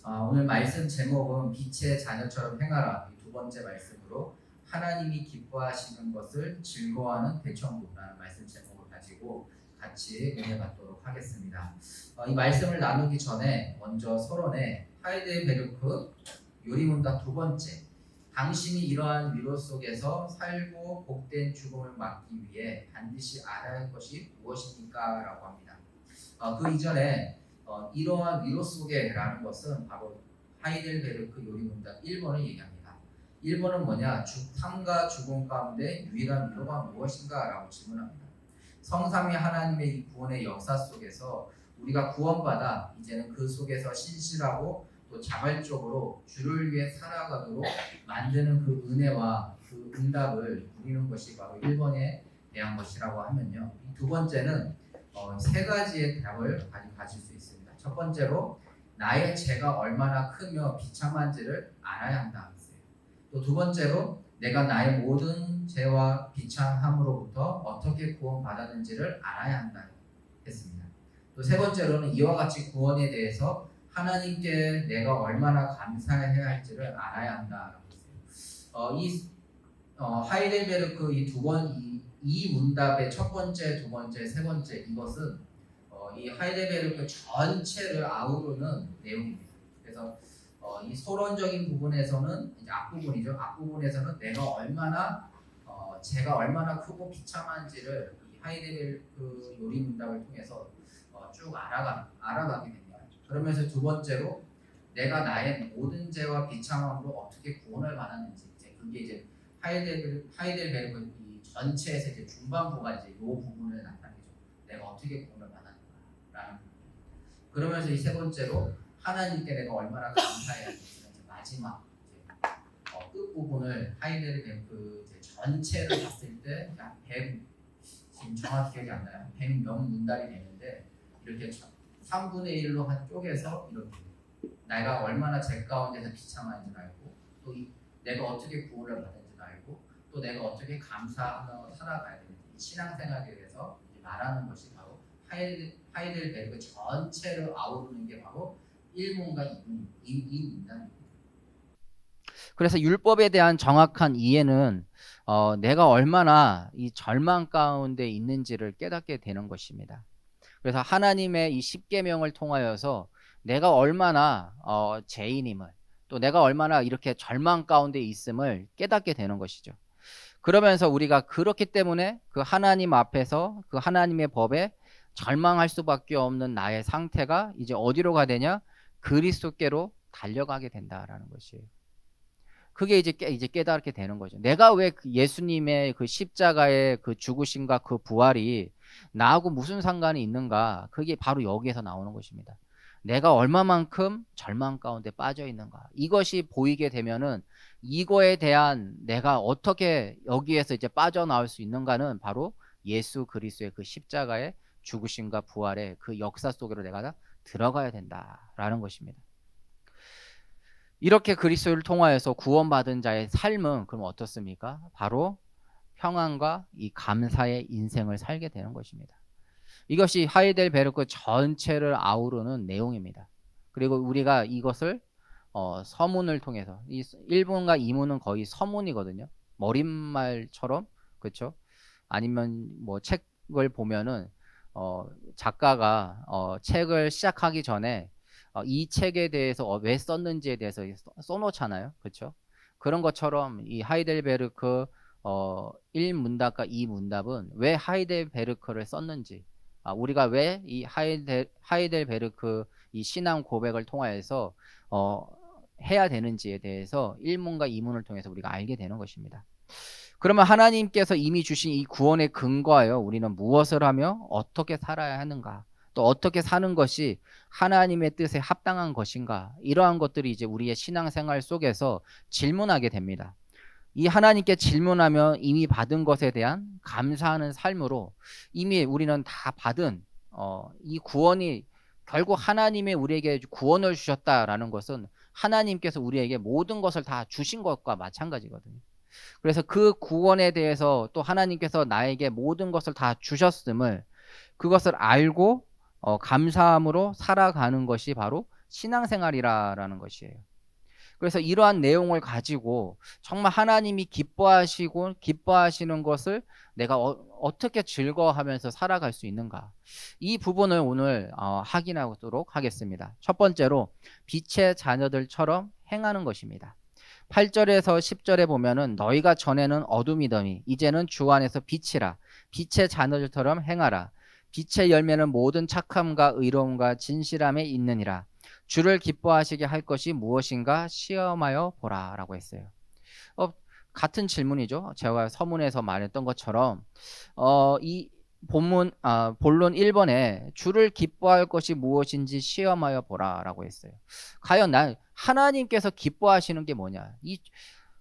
오늘 말씀 제목은 빛의 자녀처럼 행하라. 이 두 번째 말씀으로 하나님이 기뻐하시는 것을 즐거워하는 대천국이라는 말씀 제목을 가지고 같이 은혜 받도록 하겠습니다. 이 말씀을 나누기 전에 먼저 서론에 하이델베르크 요리문답 두 번째, 당신이 이러한 위로 속에서 살고 복된 죽음을 막기 위해 반드시 알아야 할 것이 무엇입니까? 라고 합니다. 그 이전에 이러한 위로 속에라는 것은 바로 하이델베르크 요리문답 1번을 얘기합니다. 1번은 뭐냐? 삶과 죽음 가운데 유일한 위로가 무엇인가? 라고 질문합니다. 성삼위 하나님의 이 구원의 역사 속에서 우리가 구원받아 이제는 그 속에서 신실하고 또 자발적으로 주를 위해 살아가도록 만드는 그 은혜와 그 응답을 누리는 것이 바로 1번에 대한 것이라고 하면요. 두 번째는 세 가지의 답을 가질 수 있습니다. 첫 번째로 나의 죄가 얼마나 크며 비참한지를 알아야 한다. 또 두 번째로 내가 나의 모든 죄와 비참함으로부터 어떻게 구원받았는지를 알아야 한다 했습니다. 또 세 번째로는 이와 같이 구원에 대해서 하나님께 내가 얼마나 감사해야 할지를 알아야 한다라고 했어요. 하이델베르크 이 문답의 첫 번째, 두 번째, 세 번째 이것은 이 하이델베르크 전체를 아우르는 내용입니다. 그래서 이 서론적인 부분에서는 이제 앞부분이죠. 앞부분에서는 내가 얼마나 제가 얼마나 크고 비참한지를 이 하이델베르크 요리 문답을 통해서 쭉 알아가게 됩니다. 그러면서 두 번째로 내가 나의 모든 죄와 비참함으로 어떻게 구원을 받았는지 그게 이제 하이델베르크 이 전체에서 이제 중반부가 이제 이 부분을 나타내죠. 내가 어떻게 구원을 받았는가라는 부분. 그러면서 이 세 번째로 하나님께 내가 얼마나 감사해야 할지 마지막 끝 부분을 하이델베르크 전체를 봤을 때 약 100, 지금 정확히 기억이 안 나요. 100몇 문달이 되는데 이렇게 3분의 1로 한 쪼개서 이렇게 내가 얼마나 죄 가운데서 비참한지를 알고 또 내가 어떻게 구원을 받은지를 알고 또 내가 어떻게 감사하며 살아가야 되는지 신앙생활에 대해서 말하는 것이 바로 하이델베르크 전체를 아우르는 게 바로 1문과 2문단입니다. 그래서 율법에 대한 정확한 이해는 내가 얼마나 이 절망 가운데 있는지를 깨닫게 되는 것입니다. 그래서 하나님의 이 십계명을 통하여서 내가 얼마나 죄인임을 또 내가 얼마나 이렇게 절망 가운데 있음을 깨닫게 되는 것이죠. 그러면서 우리가 그렇기 때문에 그 하나님 앞에서 그 하나님의 법에 절망할 수밖에 없는 나의 상태가 이제 어디로 가야 되냐? 그리스도께로 달려가게 된다라는 것이에요. 그게 이제 깨닫게 되는 거죠. 내가 왜 예수님의 그 십자가의 그 죽으심과 그 부활이 나하고 무슨 상관이 있는가? 그게 바로 여기에서 나오는 것입니다. 내가 얼마만큼 절망 가운데 빠져 있는가? 이것이 보이게 되면은 이거에 대한 내가 어떻게 여기에서 이제 빠져나올 수 있는가는 바로 예수 그리스도의 그 십자가의 죽으심과 부활의 그 역사 속으로 내가 들어가야 된다라는 것입니다. 이렇게 그리스도를 통하여서 구원받은 자의 삶은 그럼 어떻습니까? 바로 평안과 이 감사의 인생을 살게 되는 것입니다. 이것이 하이델베르크 전체를 아우르는 내용입니다. 그리고 우리가 이것을 서문을 통해서 이 1문과 2문은 거의 서문이거든요. 머릿말처럼 그렇죠? 아니면 뭐 책을 보면은 작가가 책을 시작하기 전에 이 책에 대해서 왜 썼는지에 대해서 써놓잖아요. 그렇죠? 그런 것처럼 이 하이델베르크 1문답과 2문답은 왜 하이델베르크를 썼는지 우리가 왜 이 하이델베르크 이 신앙 고백을 통하여서 해야 되는지에 대해서 1문과 2문을 통해서 우리가 알게 되는 것입니다. 그러면 하나님께서 이미 주신 이 구원의 근거하여 우리는 무엇을 하며 어떻게 살아야 하는가? 또 어떻게 사는 것이 하나님의 뜻에 합당한 것인가? 이러한 것들이 이제 우리의 신앙생활 속에서 질문하게 됩니다. 이 하나님께 질문하며 이미 받은 것에 대한 감사하는 삶으로 이미 우리는 다 받은 이 구원이 결국 하나님이 우리에게 구원을 주셨다라는 것은 하나님께서 우리에게 모든 것을 다 주신 것과 마찬가지거든요. 그래서 그 구원에 대해서 또 하나님께서 나에게 모든 것을 다 주셨음을 그것을 알고 감사함으로 살아가는 것이 바로 신앙생활이라는 것이에요. 그래서 이러한 내용을 가지고 정말 하나님이 기뻐하시는 것을 내가 어떻게 즐거워하면서 살아갈 수 있는가, 이 부분을 오늘 확인하도록 하겠습니다. 첫 번째로 빛의 자녀들처럼 행하는 것입니다. 8절에서 10절에 보면은 너희가 전에는 어둠이더니 이제는 주 안에서 빛이라. 빛의 자녀들처럼 행하라. 빛의 열매는 모든 착함과 의로움과 진실함에 있느니라. 주를 기뻐하시게 할 것이 무엇인가 시험하여 보라 라고 했어요. 같은 질문이죠. 제가 서문에서 말했던 것처럼 이 본론 1번에 주를 기뻐할 것이 무엇인지 시험하여 보라 라고 했어요. 과연 하나님께서 기뻐하시는 게 뭐냐,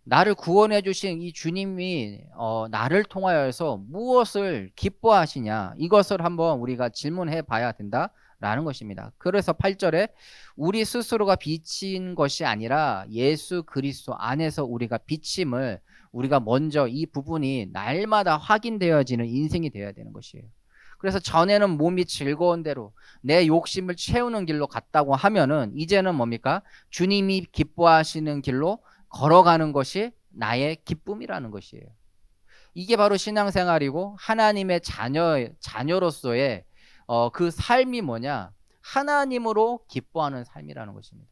나를 구원해 주신 이 주님이 나를 통하여서 무엇을 기뻐하시냐, 이것을 한번 우리가 질문해 봐야 된다라는 것입니다. 그래서 8절에 우리 스스로가 비친 것이 아니라 예수 그리스도 안에서 우리가 비침을, 우리가 먼저 이 부분이 날마다 확인되어지는 인생이 되어야 되는 것이에요. 그래서 전에는 몸이 즐거운 대로 내 욕심을 채우는 길로 갔다고 하면은 이제는 뭡니까? 주님이 기뻐하시는 길로 걸어가는 것이 나의 기쁨이라는 것이에요. 이게 바로 신앙생활이고 하나님의 자녀로서의 그 삶이 뭐냐? 하나님으로 기뻐하는 삶이라는 것입니다.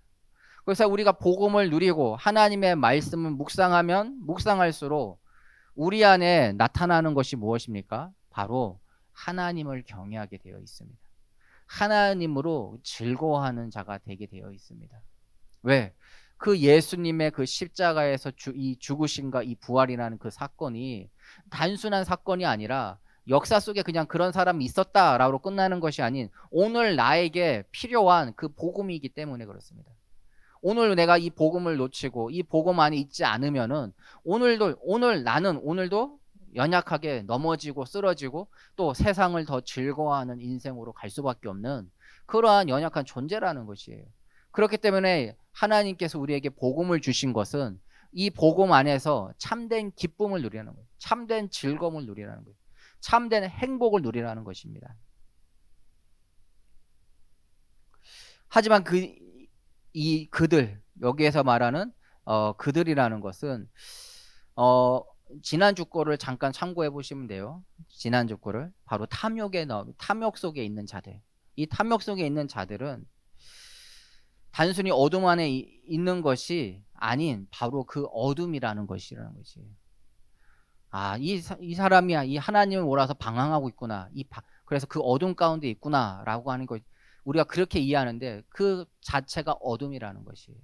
그래서 우리가 복음을 누리고 하나님의 말씀을 묵상하면 묵상할수록 우리 안에 나타나는 것이 무엇입니까? 바로 하나님을 경외하게 되어 있습니다. 하나님으로 즐거워하는 자가 되게 되어 있습니다. 왜? 그 예수님의 그 십자가에서 이 죽으심과 이 부활이라는 그 사건이 단순한 사건이 아니라 역사 속에 그냥 그런 사람이 있었다라고 끝나는 것이 아닌 오늘 나에게 필요한 그 복음이기 때문에 그렇습니다. 오늘 내가 이 복음을 놓치고 이 복음 안에 있지 않으면은 나는 오늘도 연약하게 넘어지고 쓰러지고 또 세상을 더 즐거워하는 인생으로 갈 수밖에 없는 그러한 연약한 존재라는 것이에요. 그렇기 때문에 하나님께서 우리에게 복음을 주신 것은 이 복음 안에서 참된 기쁨을 누리라는 거예요. 참된 즐거움을 누리라는 거예요. 참된 행복을 누리라는 것입니다. 하지만 그들, 여기에서 말하는 그들이라는 것은 지난주 거를 잠깐 참고해 보시면 돼요. 지난주 거를 바로 탐욕 속에 있는 자들. 이 탐욕 속에 있는 자들은 단순히 어둠 안에 있는 것이 아닌 바로 그 어둠이라는 것이라는 것이에요. 이 사람이 이 하나님을 몰아서 방황하고 있구나. 그래서 그 어둠 가운데 있구나라고 하는 것, 우리가 그렇게 이해하는데 그 자체가 어둠이라는 것이에요.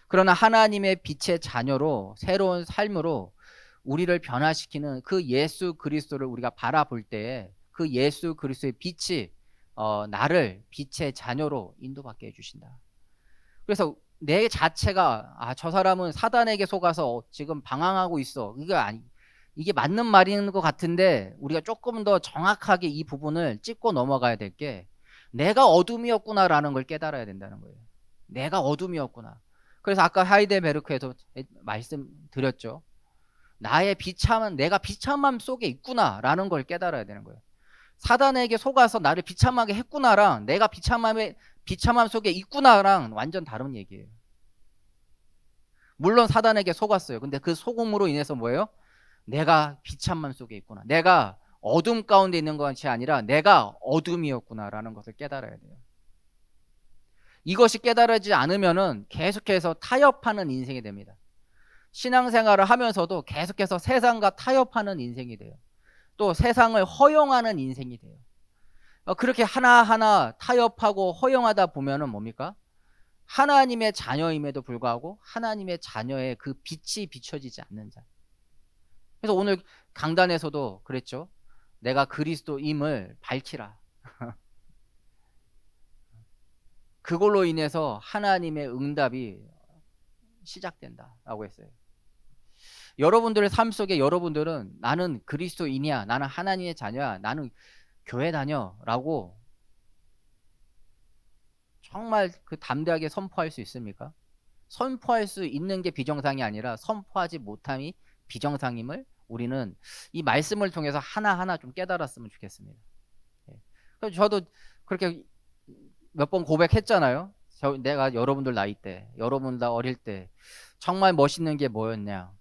그러나 하나님의 빛의 자녀로 새로운 삶으로 우리를 변화시키는 그 예수 그리스도를 우리가 바라볼 때에 그 예수 그리스도의 빛이 나를 빛의 자녀로 인도받게 해주신다. 그래서 내 자체가 저 사람은 사단에게 속아서 지금 방황하고 있어, 이게 맞는 말인 것 같은데 우리가 조금 더 정확하게 이 부분을 짚고 넘어가야 될 게 내가 어둠이었구나라는 걸 깨달아야 된다는 거예요. 내가 어둠이었구나. 그래서 아까 하이델베르크에서 말씀드렸죠. 내가 비참함 속에 있구나라는 걸 깨달아야 되는 거예요. 사단에게 속아서 나를 비참하게 했구나랑 내가 비참함 속에 있구나랑 완전 다른 얘기예요. 물론 사단에게 속았어요. 근데 그 속음으로 인해서 뭐예요? 내가 비참함 속에 있구나. 내가 어둠 가운데 있는 것이 아니라 내가 어둠이었구나라는 것을 깨달아야 돼요. 이것이 깨달아지지 않으면은 계속해서 타협하는 인생이 됩니다. 신앙생활을 하면서도 계속해서 세상과 타협하는 인생이 돼요. 또 세상을 허용하는 인생이 돼요. 그렇게 하나하나 타협하고 허용하다 보면은 뭡니까? 하나님의 자녀임에도 불구하고 하나님의 자녀의 그 빛이 비춰지지 않는 자. 그래서 오늘 강단에서도 그랬죠. 내가 그리스도임을 밝히라. 그걸로 인해서 하나님의 응답이 시작된다라고 했어요. 여러분들의 삶 속에 여러분들은 나는 그리스도인이야, 나는 하나님의 자녀야, 나는 교회 다녀라고 정말 그 담대하게 선포할 수 있습니까? 선포할 수 있는 게 비정상이 아니라 선포하지 못함이 비정상임을 우리는 이 말씀을 통해서 하나하나 좀 깨달았으면 좋겠습니다. 그래서 저도 그렇게 몇 번 고백했잖아요. 내가 여러분들 나이 때, 여러분들 어릴 때 정말 멋있는 게 뭐였냐?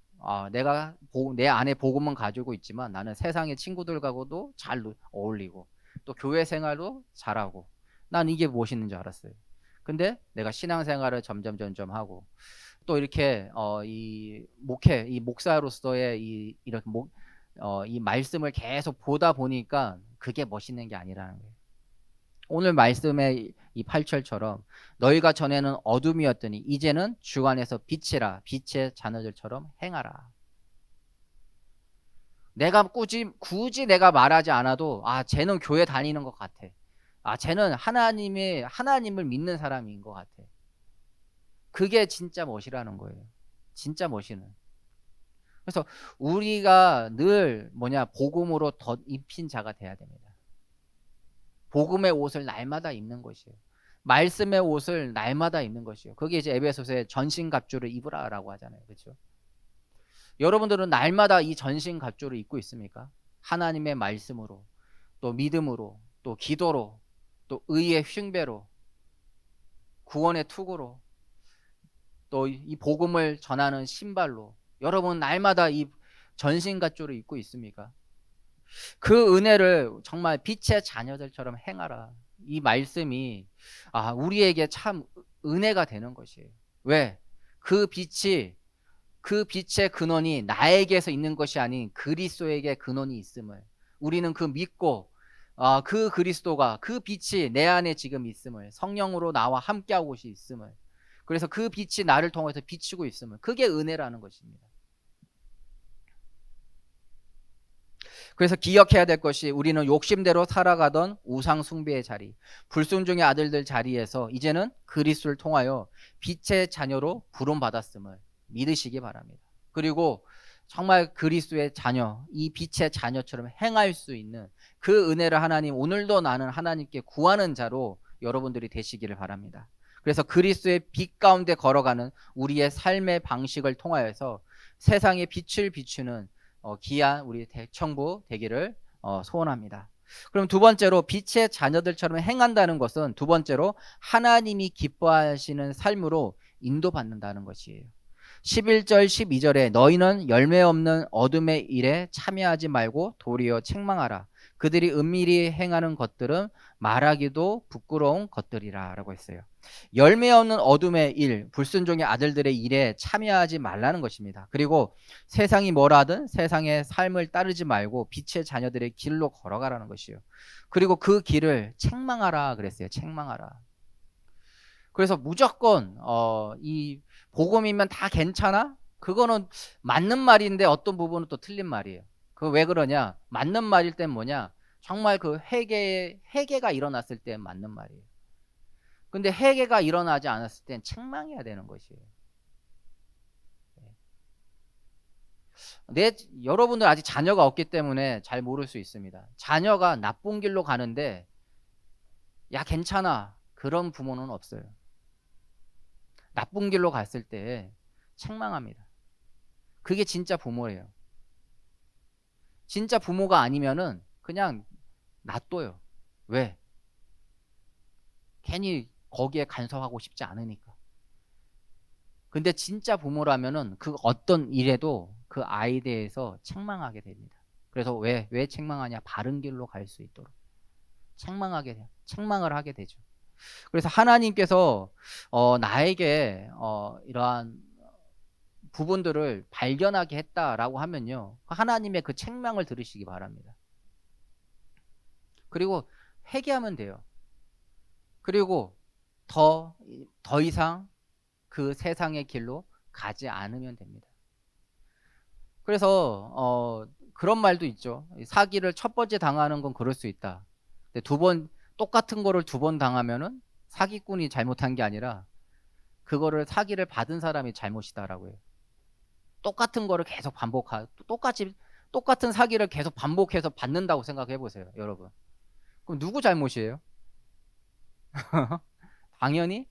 내가 내 안에 복음은 가지고 있지만 나는 세상의 친구들하고도 잘 어울리고 또 교회 생활도 잘하고 난 이게 멋있는 줄 알았어요. 근데 내가 신앙생활을 점점 하고 또 이렇게 이 목사로서의 이렇게 이 말씀을 계속 보다 보니까 그게 멋있는 게 아니라는 거예요. 오늘 말씀의 이 8절처럼 너희가 전에는 어둠이었더니 이제는 주 안에서 빛이라 빛의 자녀들처럼 행하라. 내가 굳이 내가 말하지 않아도 쟤는 교회 다니는 것 같아. 쟤는 하나님을 믿는 사람인 것 같아. 그게 진짜 멋이라는 거예요. 진짜 멋이는. 그래서 우리가 늘 복음으로 덧 입힌 자가 돼야 됩니다. 복음의 옷을 날마다 입는 것이에요. 말씀의 옷을 날마다 입는 것이에요. 그게 이제 에베소서의 전신갑주를 입으라라고 하잖아요. 그렇죠? 여러분들은 날마다 이 전신갑주를 입고 있습니까? 하나님의 말씀으로, 또 믿음으로, 또 기도로, 또 의의 흉배로, 구원의 투구로, 또 이 복음을 전하는 신발로 여러분 날마다 이 전신갑주를 입고 있습니까? 그 은혜를 정말 빛의 자녀들처럼 행하라. 이 말씀이 우리에게 참 은혜가 되는 것이에요. 왜? 그 빛의 근원이 나에게서 있는 것이 아닌 그리스도에게 근원이 있음을 우리는 그 믿고 그 그리스도가 그 빛이 내 안에 지금 있음을 성령으로 나와 함께하고 있음을 그래서 그 빛이 나를 통해서 비추고 있음을 그게 은혜라는 것입니다. 그래서 기억해야 될 것이 우리는 욕심대로 살아가던 우상 숭배의 자리, 불순종의 아들들 자리에서 이제는 그리스도를 통하여 빛의 자녀로 부름받았음을 믿으시기 바랍니다. 그리고 정말 그리스도의 자녀, 이 빛의 자녀처럼 행할 수 있는 그 은혜를 하나님 오늘도 나는 하나님께 구하는 자로 여러분들이 되시기를 바랍니다. 그래서 그리스도의 빛 가운데 걸어가는 우리의 삶의 방식을 통하여서 세상에 빛을 비추는 귀한 우리 대청부 되기를 소원합니다. 그럼 두 번째로 빛의 자녀들처럼 행한다는 것은 두 번째로 하나님이 기뻐하시는 삶으로 인도받는다는 것이에요. 11절 12절에 너희는 열매 없는 어둠의 일에 참여하지 말고 도리어 책망하라. 그들이 은밀히 행하는 것들은 말하기도 부끄러운 것들이라 라고 했어요. 열매 없는 어둠의 일, 불순종의 아들들의 일에 참여하지 말라는 것입니다. 그리고 세상이 뭐라 하든 세상의 삶을 따르지 말고 빛의 자녀들의 길로 걸어가라는 것이요. 그리고 그 길을 책망하라 그랬어요. 책망하라. 그래서 무조건 이 복음이면 다 괜찮아? 그거는 맞는 말인데 어떤 부분은 또 틀린 말이에요. 그 왜 그러냐? 맞는 말일 땐 뭐냐? 정말 그 회개가 일어났을 때 맞는 말이에요. 근데 회개가 일어나지 않았을 땐 책망해야 되는 것이에요. 여러분들 아직 자녀가 없기 때문에 잘 모를 수 있습니다. 자녀가 나쁜 길로 가는데 야 괜찮아 그런 부모는 없어요. 나쁜 길로 갔을 때 책망합니다. 그게 진짜 부모예요. 진짜 부모가 아니면은 그냥 놔둬요. 왜? 괜히 거기에 간섭하고 싶지 않으니까. 근데 진짜 부모라면은 그 어떤 일에도 그 아이에 대해서 책망하게 됩니다. 그래서 왜 책망하냐? 바른 길로 갈 수 있도록 책망을 하게 되죠. 그래서 하나님께서 나에게 이러한 부분들을 발견하게 했다라고 하면요, 하나님의 그 책망을 들으시기 바랍니다. 그리고 회개하면 돼요. 그리고 더 이상 그 세상의 길로 가지 않으면 됩니다. 그래서 그런 말도 있죠. 사기를 첫 번째 당하는 건 그럴 수 있다. 근데 똑같은 거를 두 번 당하면은 사기꾼이 잘못한 게 아니라 그거를 사기를 받은 사람이 잘못이다라고 해요. 똑같은 거를 계속 똑같은 사기를 계속 반복해서 받는다고 생각해 보세요, 여러분. 그럼 누구 잘못이에요? 당연히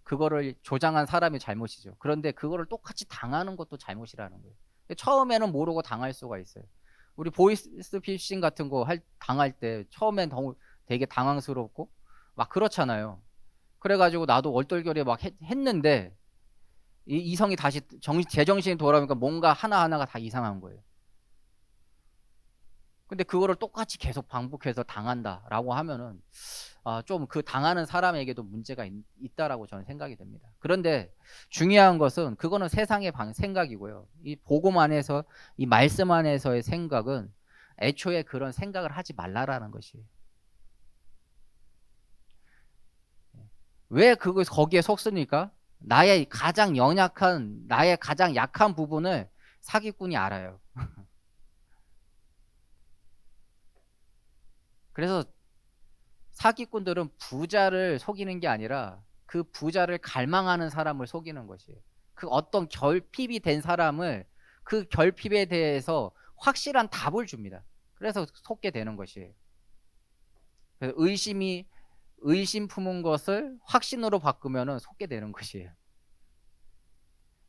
그거를 조장한 사람이 잘못이죠. 그런데 그거를 똑같이 당하는 것도 잘못이라는 거예요. 처음에는 모르고 당할 수가 있어요. 우리 보이스피싱 같은 거 당할 때 처음엔 되게 당황스럽고 막 그렇잖아요. 그래가지고 나도 얼떨결에 막 했는데 이 이성이 다시 제정신이 돌아오니까 뭔가 하나하나가 다 이상한 거예요. 근데 그거를 똑같이 계속 반복해서 당한다라고 하면은 좀 그 당하는 사람에게도 문제가 있다라고 저는 생각이 됩니다. 그런데 중요한 것은 그거는 세상의 생각이고요. 이 복음 안에서 이 말씀 안에서의 생각은 애초에 그런 생각을 하지 말라라는 것이에요. 왜 거기에 속습니까? 나의 가장 약한 부분을 사기꾼이 알아요. 그래서 사기꾼들은 부자를 속이는 게 아니라 그 부자를 갈망하는 사람을 속이는 것이에요. 그 어떤 결핍이 된 사람을 그 결핍에 대해서 확실한 답을 줍니다. 그래서 속게 되는 것이에요. 그래서 의심 품은 것을 확신으로 바꾸면은 속게 되는 것이에요.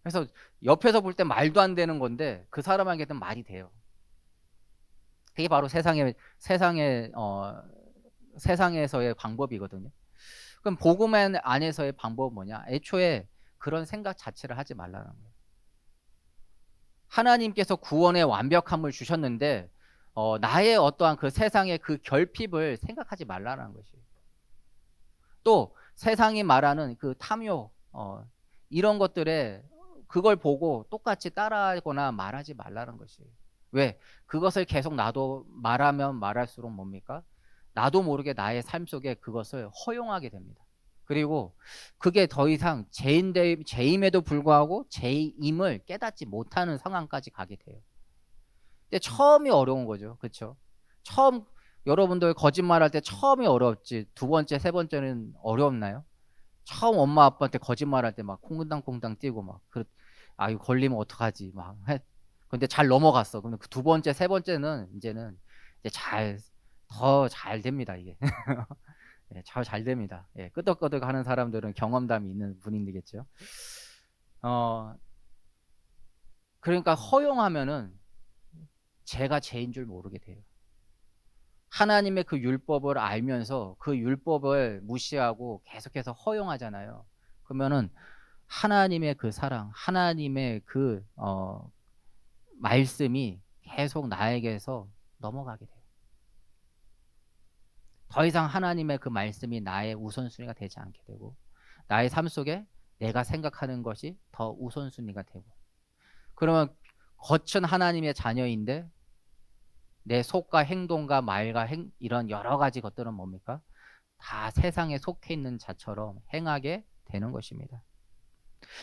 그래서 옆에서 볼 때 말도 안 되는 건데 그 사람에게는 말이 돼요. 그게 바로 세상에서의 방법이거든요. 그럼 복음 안에서의 방법은 뭐냐? 애초에 그런 생각 자체를 하지 말라는 거예요. 하나님께서 구원의 완벽함을 주셨는데 나의 어떠한 그 세상의 그 결핍을 생각하지 말라는 것이에요. 또 세상이 말하는 그 탐욕 이런 것들에 그걸 보고 똑같이 따라하거나 말하지 말라는 것이에요. 왜? 그것을 계속 나도 말하면 말할수록 뭡니까? 나도 모르게 나의 삶 속에 그것을 허용하게 됩니다. 그리고 그게 더 이상 죄임에도 불구하고 죄임을 깨닫지 못하는 상황까지 가게 돼요. 근데 처음이 어려운 거죠. 그렇죠? 여러분들 거짓말할 때 처음이 어렵지 두 번째, 세 번째는 어렵나요? 처음 엄마 아빠한테 거짓말할 때 막 콩당콩당 뛰고 막 이거 걸리면 어떡하지 막 근데 잘 넘어갔어. 근데 그 두 번째, 세 번째는 이제는 이제 더 잘 됩니다 이게. 예, 잘 됩니다. 예, 끄덕끄덕 하는 사람들은 경험담이 있는 분이겠죠. 그러니까 허용하면은 제가 죄인 줄 모르게 돼요. 하나님의 그 율법을 알면서 그 율법을 무시하고 계속해서 허용하잖아요. 그러면은 하나님의 그 사랑, 하나님의 그 말씀이 계속 나에게서 넘어가게 돼요. 더 이상 하나님의 그 말씀이 나의 우선순위가 되지 않게 되고 나의 삶 속에 내가 생각하는 것이 더 우선순위가 되고 그러면 겉은 하나님의 자녀인데 내 속과 행동과 말과 이런 여러 가지 것들은 뭡니까? 다 세상에 속해 있는 자처럼 행하게 되는 것입니다.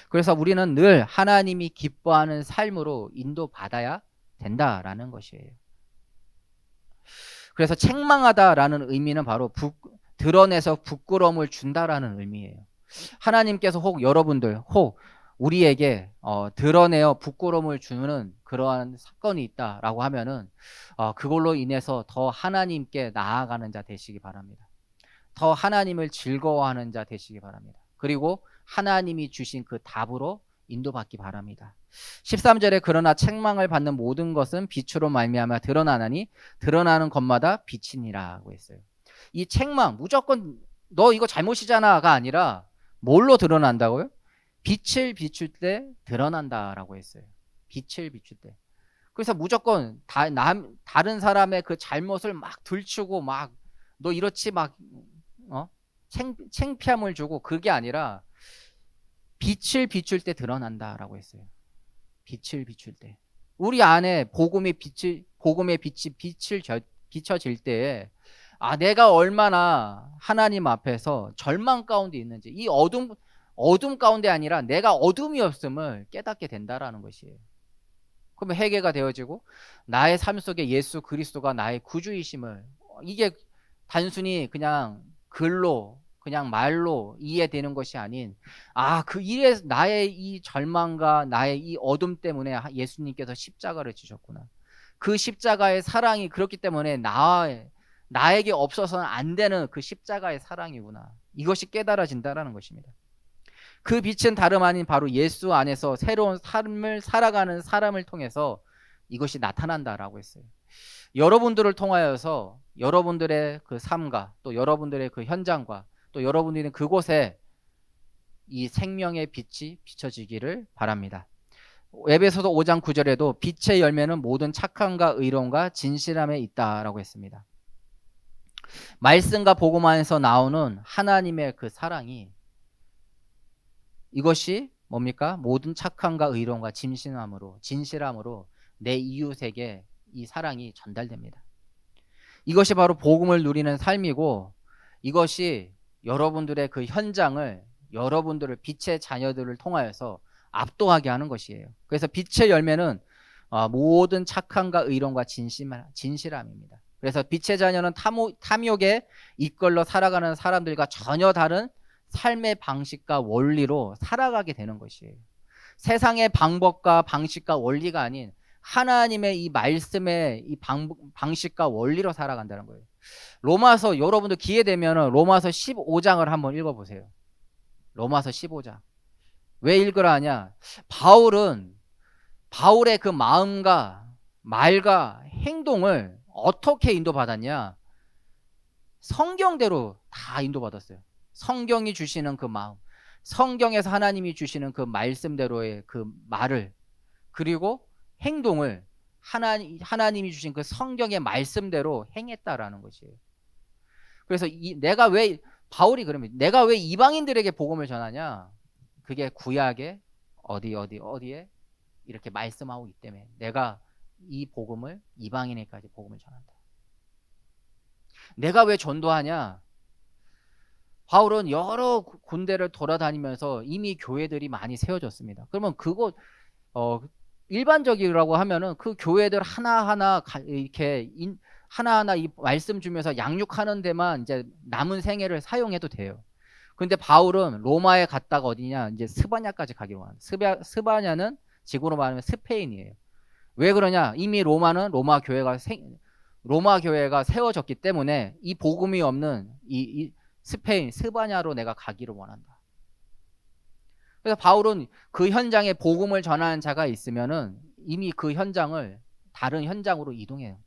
그래서 우리는 늘 하나님이 기뻐하는 삶으로 인도받아야 된다라는 것이에요. 그래서 책망하다라는 의미는 바로 드러내서 부끄러움을 준다라는 의미예요. 하나님께서 혹 우리에게 드러내어 부끄러움을 주는 그러한 사건이 있다라고 하면은 그걸로 인해서 더 하나님께 나아가는 자 되시기 바랍니다. 더 하나님을 즐거워하는 자 되시기 바랍니다. 그리고 하나님이 주신 그 답으로 인도받기 바랍니다. 13절에 그러나 책망을 받는 모든 것은 빛으로 말미암아 드러나나니 드러나는 것마다 빛이니라고 했어요. 이 책망 무조건 너 이거 잘못이잖아가 아니라 뭘로 드러난다고요? 빛을 비출 때 드러난다라고 했어요. 빛을 비출 때. 그래서 무조건 다른 사람의 그 잘못을 막 들추고 막 너 이렇지 막 창피함을 주고 그게 아니라 빛을 비출 때 드러난다라고 했어요. 빛을 비출 때. 우리 안에 복음의 빛이 비춰질 때에 내가 얼마나 하나님 앞에서 절망 가운데 있는지 이 어둠 가운데 아니라 내가 어둠이 없음을 깨닫게 된다라는 것이에요. 그러면 회개가 되어지고 나의 삶 속에 예수 그리스도가 나의 구주이심을 이게 단순히 그냥 글로 그냥 말로 이해되는 것이 아닌 나의 이 절망과 나의 이 어둠 때문에 예수님께서 십자가를 지셨구나. 그 십자가의 사랑이 그렇기 때문에 나에게 없어서는 안 되는 그 십자가의 사랑이구나. 이것이 깨달아진다라는 것입니다. 그 빛은 다름 아닌 바로 예수 안에서 새로운 삶을 살아가는 사람을 통해서 이것이 나타난다라고 했어요. 여러분들을 통하여서 여러분들의 그 삶과 또 여러분들의 그 현장과 또 여러분들이 있는 그곳에 이 생명의 빛이 비춰지기를 바랍니다. 에베소서 5장 9절에도 빛의 열매는 모든 착함과 의로움과 진실함에 있다라고 했습니다. 말씀과 복음 안에서 나오는 하나님의 그 사랑이, 이것이 뭡니까? 모든 착함과 의로움과 진실함으로 내 이웃에게 이 사랑이 전달됩니다. 이것이 바로 복음을 누리는 삶이고, 이것이 여러분들의 그 현장을, 여러분들을, 빛의 자녀들을 통하여서 압도하게 하는 것이에요. 그래서 빛의 열매는 모든 착함과 의로움과 진실함입니다. 그래서 빛의 자녀는 탐욕에 이끌려 살아가는 사람들과 전혀 다른 삶의 방식과 원리로 살아가게 되는 것이에요. 세상의 방법과 방식과 원리가 아닌 하나님의 이 말씀의 이 방식과 원리로 살아간다는 거예요. 로마서, 여러분들 기회 되면 로마서 15장을 한번 읽어보세요. 로마서 15장. 왜 읽으라 하냐? 바울의 그 마음과 말과 행동을 어떻게 인도받았냐? 성경대로 다 인도받았어요. 성경이 주시는 그 마음, 성경에서 하나님이 주시는 그 말씀대로의 그 말을, 그리고 행동을 하나님이 주신 그 성경의 말씀대로 행했다라는 것이에요. 그래서 바울이 그러면 내가 왜 이방인들에게 복음을 전하냐? 그게 구약에 어디에 이렇게 말씀하고 있기 때문에 내가 이 복음을 이방인에게까지 복음을 전한다. 내가 왜 전도하냐? 바울은 여러 군데를 돌아다니면서 이미 교회들이 많이 세워졌습니다. 그러면 그곳 일반적이라고 하면은 그 교회들 하나하나 이렇게 하나하나 이 말씀 주면서 양육하는 데만 이제 남은 생애를 사용해도 돼요. 근데 바울은 로마에 갔다가 어디냐? 이제 스바냐까지 가기로 합니다. 스바냐는 지구로 말하면 스페인이에요. 왜 그러냐? 이미 로마 교회가 세워졌기 때문에 이 복음이 없는 이 스페인 스바냐로 내가 가기를 원한다. 그래서 바울은 그 현장에 복음을 전하는 자가 있으면은 이미 그 현장을 다른 현장으로 이동해요.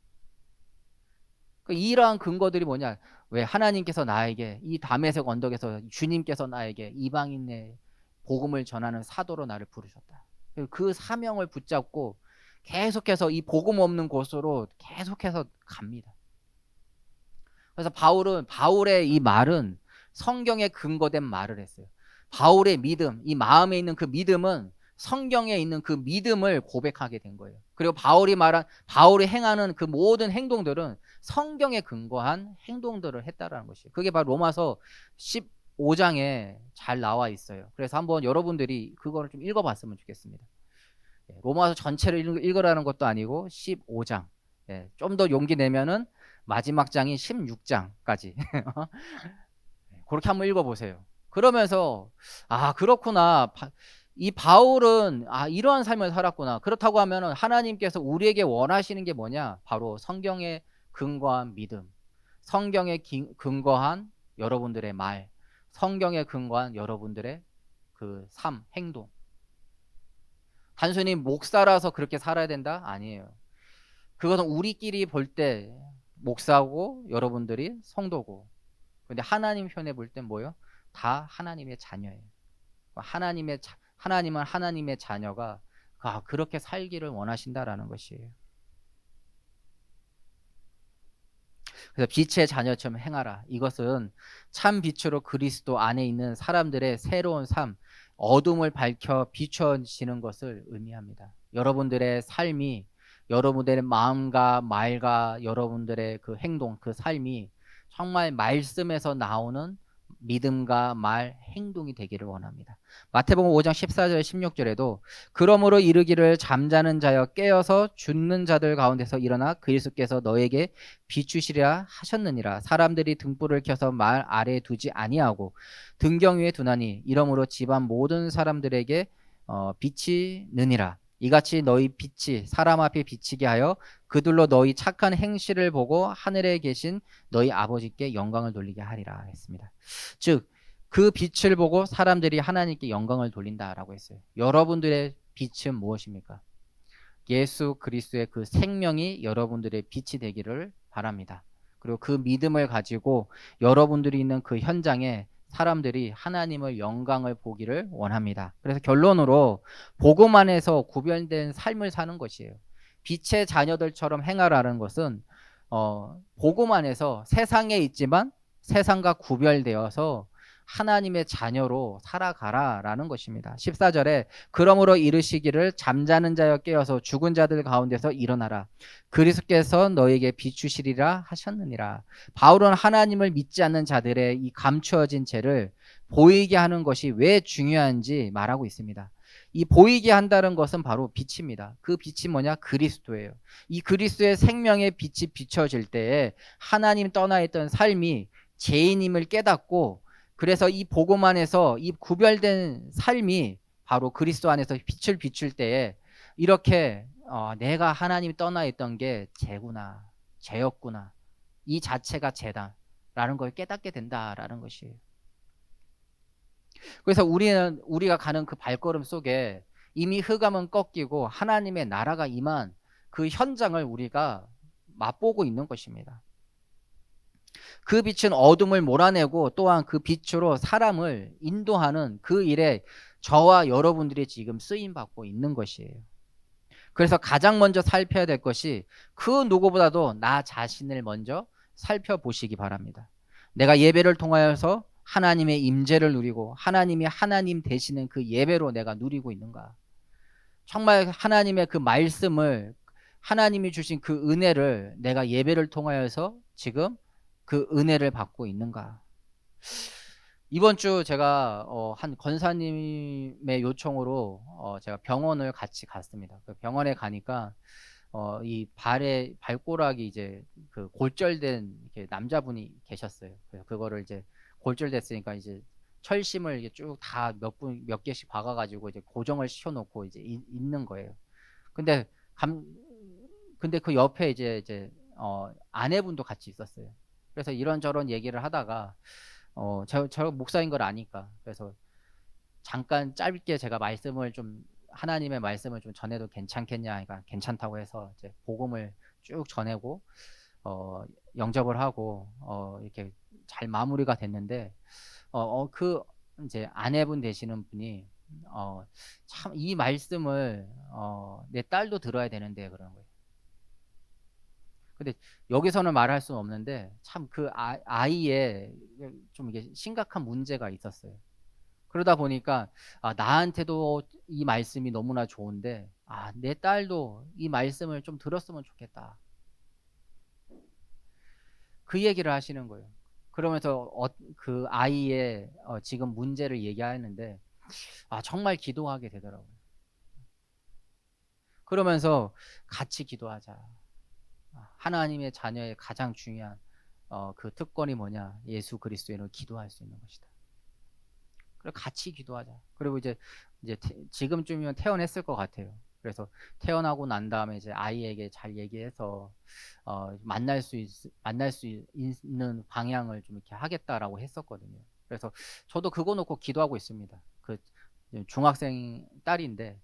이러한 근거들이 뭐냐? 왜 하나님께서 나에게 이 다메섹 언덕에서 주님께서 나에게 이방인의 복음을 전하는 사도로 나를 부르셨다. 그 사명을 붙잡고 계속해서 이 복음 없는 곳으로 계속해서 갑니다. 그래서 바울의 이 말은 성경에 근거된 말을 했어요. 바울의 믿음, 이 마음에 있는 그 믿음은 성경에 있는 그 믿음을 고백하게 된 거예요. 그리고 바울이 행하는 그 모든 행동들은 성경에 근거한 행동들을 했다라는 것이에요. 그게 바로 로마서 15장에 잘 나와 있어요. 그래서 한번 여러분들이 그거를 좀 읽어봤으면 좋겠습니다. 로마서 전체를 읽으라는 것도 아니고 15장. 좀 더 용기 내면은 마지막 장이 16장까지 그렇게 한번 읽어보세요. 그러면서 그렇구나. 이 바울은 이러한 삶을 살았구나. 그렇다고 하면은 하나님께서 우리에게 원하시는 게 뭐냐? 바로 성경에 근거한 믿음, 성경에 근거한 여러분들의 말, 성경에 근거한 여러분들의 그 삶, 행동. 단순히 목사라서 그렇게 살아야 된다? 아니에요. 그것은 우리끼리 볼 때 목사고 여러분들이 성도고, 근데 하나님 편에 볼 땐 뭐예요? 다 하나님의 자녀예요. 하나님은 하나님의 자녀가 그렇게 살기를 원하신다라는 것이에요. 그래서 빛의 자녀처럼 행하라. 이것은 참 빛으로 그리스도 안에 있는 사람들의 새로운 삶, 어둠을 밝혀 비춰지는 것을 의미합니다. 여러분들의 삶이, 여러분들의 마음과 말과 여러분들의 그 행동, 그 삶이 정말 말씀에서 나오는 믿음과 말, 행동이 되기를 원합니다. 마태복음 5장 14절 16절에도 그러므로 이르기를 잠자는 자여 깨어서 죽는 자들 가운데서 일어나 그리스도께서 너에게 비추시리라 하셨느니라. 사람들이 등불을 켜서 말 아래에 두지 아니하고 등경 위에 두나니 이러므로 집안 모든 사람들에게 비치느니라. 이같이 너희 빛이 사람 앞에 비치게 하여 그들로 너희 착한 행실을 보고 하늘에 계신 너희 아버지께 영광을 돌리게 하리라 했습니다. 즉 그 빛을 보고 사람들이 하나님께 영광을 돌린다라고 했어요. 여러분들의 빛은 무엇입니까? 예수 그리스도의 그 생명이 여러분들의 빛이 되기를 바랍니다. 그리고 그 믿음을 가지고 여러분들이 있는 그 현장에 사람들이 하나님의 영광을 보기를 원합니다. 그래서 결론으로 복음 안에서 구별된 삶을 사는 것이에요. 빛의 자녀들처럼 행하라는 것은 복음 안에서 세상에 있지만 세상과 구별되어서 하나님의 자녀로 살아가라라는 것입니다. 14절에 그러므로 이르시기를 잠자는 자여 깨어서 죽은 자들 가운데서 일어나라. 그리스도께서 너에게 비추시리라 하셨느니라. 바울은 하나님을 믿지 않는 자들의 이 감추어진 죄를 보이게 하는 것이 왜 중요한지 말하고 있습니다. 이 보이게 한다는 것은 바로 빛입니다. 그 빛이 뭐냐? 그리스도예요. 이 그리스도의 생명의 빛이 비춰질 때에 하나님 떠나 있던 삶이 죄인임을 깨닫고, 그래서 이 복음 안에서 이 구별된 삶이 바로 그리스도 안에서 빛을 비출 때에 이렇게 내가 하나님 떠나 있던 게 죄구나, 죄였구나, 이 자체가 죄다라는 걸 깨닫게 된다라는 것이에요. 그래서 우리가 가는 그 발걸음 속에 이미 흑암은 꺾이고 하나님의 나라가 임한 그 현장을 우리가 맛보고 있는 것입니다. 그 빛은 어둠을 몰아내고 또한 그 빛으로 사람을 인도하는 그 일에 저와 여러분들이 지금 쓰임 받고 있는 것이에요. 그래서 가장 먼저 살펴야 될 것이 그 누구보다도 나 자신을 먼저 살펴보시기 바랍니다. 내가 예배를 통하여서 하나님의 임재를 누리고 하나님이 하나님 되시는 그 예배로 내가 누리고 있는가? 정말 하나님의 그 말씀을, 하나님이 주신 그 은혜를 내가 예배를 통하여서 지금 그 은혜를 받고 있는가? 이번 주 제가 한 권사님의 요청으로 제가 병원을 같이 갔습니다. 그 병원에 가니까 이 발가락이 이제 그 골절된 이렇게 남자분이 계셨어요. 그래서 그거를 이제 골절됐으니까 이제 철심을 이게 쭉 다 몇 개씩 박아가지고 이제 고정을 시켜놓고 이제 있는 거예요. 근데 감 근데 그 옆에 이제 아내분도 같이 있었어요. 그래서 이런저런 얘기를 하다가 저 목사인 걸 아니까, 그래서 잠깐 짧게 제가 하나님의 말씀을 좀 전해도 괜찮겠냐, 그러니까 괜찮다고 해서 이제 복음을 쭉 전하고 영접을 하고 이렇게 잘 마무리가 됐는데 그 이제 아내분 되시는 분이 참 이 말씀을 내 딸도 들어야 되는데 그러는 거예요. 근데 여기서는 말할 수는 없는데 참 그 아이의 좀 이게 심각한 문제가 있었어요. 그러다 보니까 나한테도 이 말씀이 너무나 좋은데 내 딸도 이 말씀을 좀 들었으면 좋겠다. 그 얘기를 하시는 거예요. 그러면서 그 아이의 지금 문제를 얘기하는데 정말 기도하게 되더라고요. 그러면서 같이 기도하자. 하나님의 자녀의 가장 중요한 그 특권이 뭐냐? 예수 그리스도인으로 기도할 수 있는 것이다. 그리고 같이 기도하자. 그리고 이제 지금쯤이면 퇴원했을 것 같아요. 그래서 퇴원하고 난 다음에 이제 아이에게 잘 얘기해서 만날 수 있는 방향을 좀 이렇게 하겠다라고 했었거든요. 그래서 저도 그거 놓고 기도하고 있습니다. 그 중학생 딸인데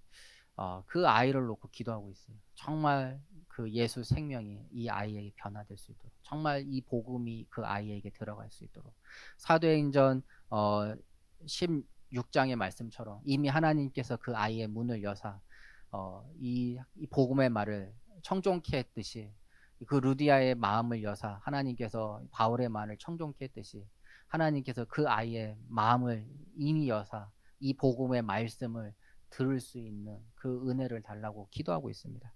그 아이를 놓고 기도하고 있어요. 정말 그 예수 생명이 이 아이에게 변화될 수 있도록, 정말 이 복음이 그 아이에게 들어갈 수 있도록, 사도행전 16장의 말씀처럼 이미 하나님께서 그 아이의 문을 여사 이 복음의 말을 청종케 했듯이, 그 루디아의 마음을 여사 하나님께서 바울의 마음을 청종케 했듯이 하나님께서 그 아이의 마음을 이미 여사 이 복음의 말씀을 들을 수 있는 그 은혜를 달라고 기도하고 있습니다.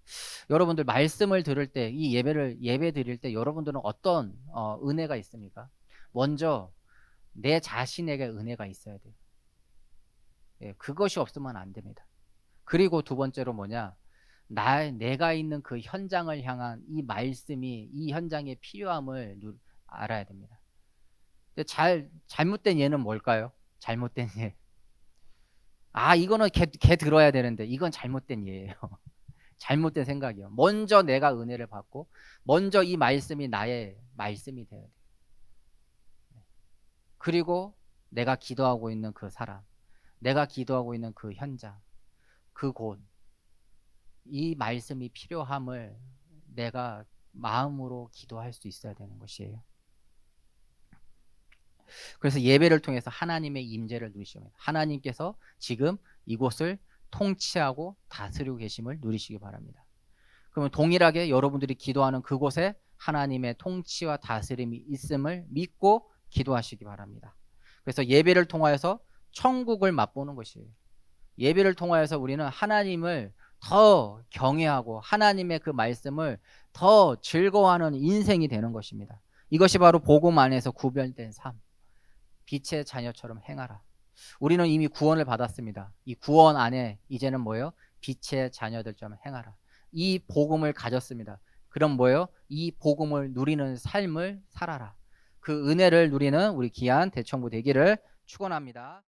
여러분들 말씀을 들을 때, 이 예배 드릴 때 여러분들은 어떤 은혜가 있습니까? 먼저 내 자신에게 은혜가 있어야 돼요. 예, 그것이 없으면 안 됩니다. 그리고 두 번째로 뭐냐? 내가 있는 그 현장을 향한 이 말씀이 이 현장의 필요함을 알아야 됩니다. 근데 잘못된 예는 뭘까요? 잘못된 예. 이거는 걔 들어야 되는데 이건 잘못된 예예요. 잘못된 생각이요. 먼저 내가 은혜를 받고 먼저 이 말씀이 나의 말씀이 되어야 돼요. 그리고 내가 기도하고 있는 그 사람, 내가 기도하고 있는 그 현장, 그곳, 이 말씀이 필요함을 내가 마음으로 기도할 수 있어야 되는 것이에요. 그래서 예배를 통해서 하나님의 임재를 누리시기 바랍니다. 하나님께서 지금 이곳을 통치하고 다스리고 계심을 누리시기 바랍니다. 그러면 동일하게 여러분들이 기도하는 그곳에 하나님의 통치와 다스림이 있음을 믿고 기도하시기 바랍니다. 그래서 예배를 통하여서 천국을 맛보는 것이에요. 예배를 통하여서 우리는 하나님을 더 경외하고 하나님의 그 말씀을 더 즐거워하는 인생이 되는 것입니다. 이것이 바로 복음 안에서 구별된 삶. 빛의 자녀처럼 행하라. 우리는 이미 구원을 받았습니다. 이 구원 안에 이제는 뭐예요? 빛의 자녀들처럼 행하라. 이 복음을 가졌습니다. 그럼 뭐예요? 이 복음을 누리는 삶을 살아라. 그 은혜를 누리는 우리 귀한 대청부 되기를 축원합니다.